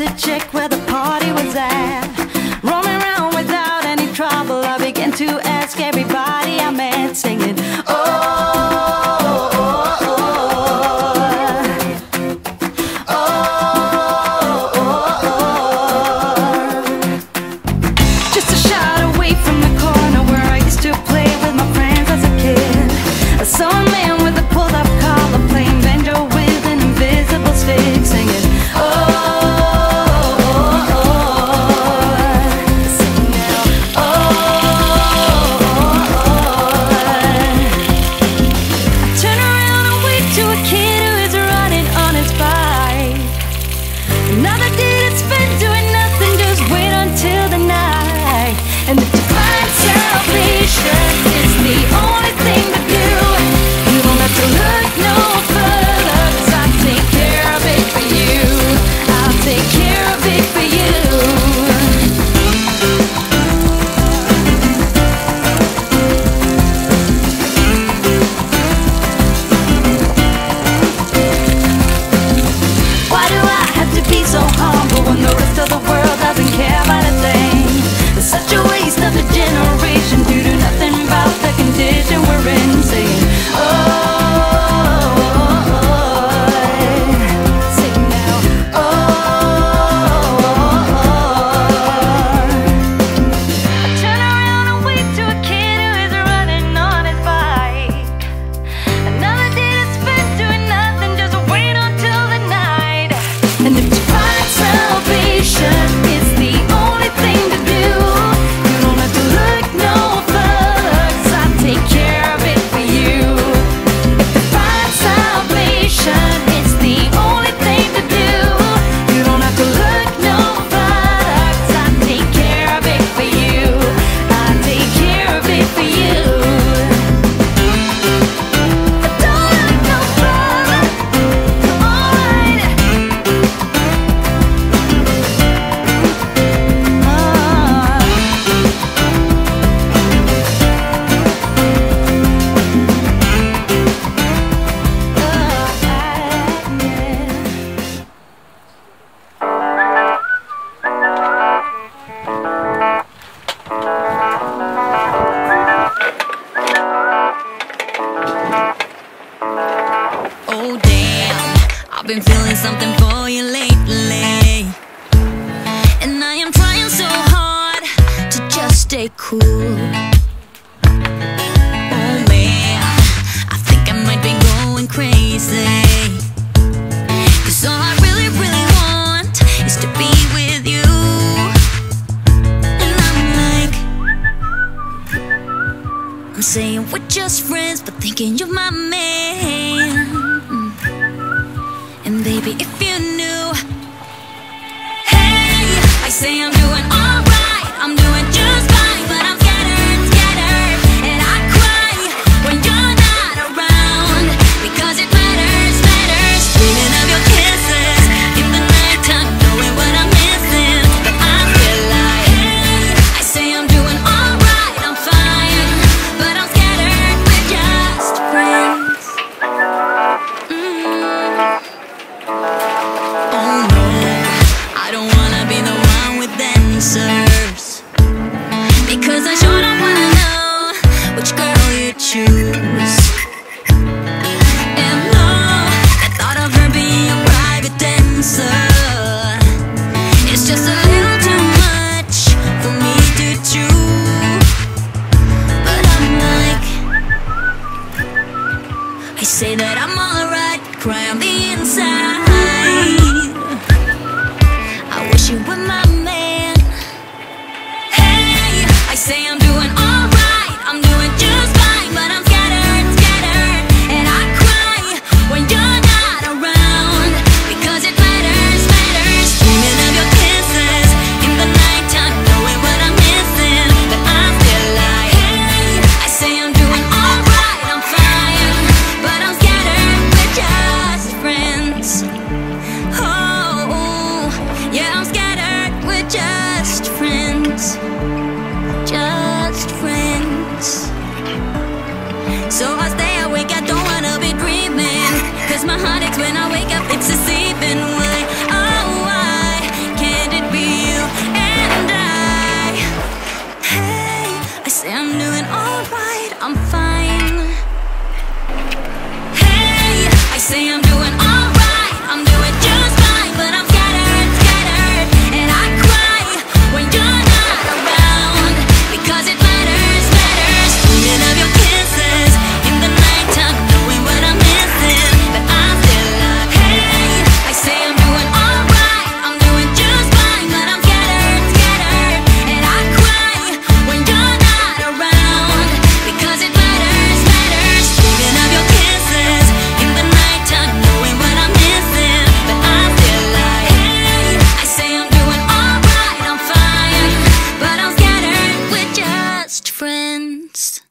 to check where the party was at. Roaming around without any trouble, I began to ask everybody I met, singing, oh, oh, oh, oh, oh, oh. Just a shot away from the corner where I used to play with my friends as a kid, I saw a man with a pulled up collar playing banjo with an invisible stick, singing, oh, oh, oh, oh. Sing now, oh, oh, oh. I turn around and wave to a kid who is running on his bike. Another day that's spent doing nothing, just wait until the night. And if you find salvation, it's the only thing to do. You don't have to look no further, 'cause I'll take care of it for you. I'll take care of it for you. Why do I have to be so humble when the rest of the world doesn't care about a thing? It's such a waste of a generation due to nothing about the condition we're in, saying, oh, oh, oh. Sing now, oh, oh, oh. I turn around and wave to a kid who is running on his bike. Another day that's spent doing nothing, just wait until the night. And if you find salvation, it's the only thing to do. You don't have to look no further, 'cause I take care of it for you. If you find salvation, it's the only thing to do. You don't have to look no further, 'cause I take care of it for you. I take care of it for you. Don't look no further. Alright. Oh damn, I've been feeling something for you lately, and I am trying so hard to just stay cool. Oh man, I think I might be going crazy, 'cause all I really, really want is to be with you. And I'm like, I'm saying we're just friends, but thinking you're my man. And baby, if you knew, hey, I say I'm doing alright, I'm doing just fine, but I'm scattered, scattered, and I cry when you're not around, because it matters, matters. Dreaming of your kisses in the nighttime, knowing what I'm missing, but I'm still like, hey, I say I'm doing alright, I'm fine, but I'm scattered, we're just friends. Oh no, I don't wanna be the one with answers, because I sure don't wanna know which girl you choose. And no, the thought of her being a private dancer, it's just a little too much for me to chew. But I'm like, I say that I'm alright, cry on the inside. I wish you were my man. Hey, I say I'm doing alright, I'm doing just fine, but I'm scattered, scattered, and I cry when you're not around, because it matters, matters. Dreaming of your kisses in the nighttime, knowing what I'm missing, but I'm still like, hey, I say I'm doing alright, I'm fine, but I'm scattered, we're just friends. Oh, yeah, I'm scattered, we're just friends, just friends. So I stay awake, I don't wanna be dreaming, 'cause my heart aches when I wake up, it's deceiving. Why, oh, why friends.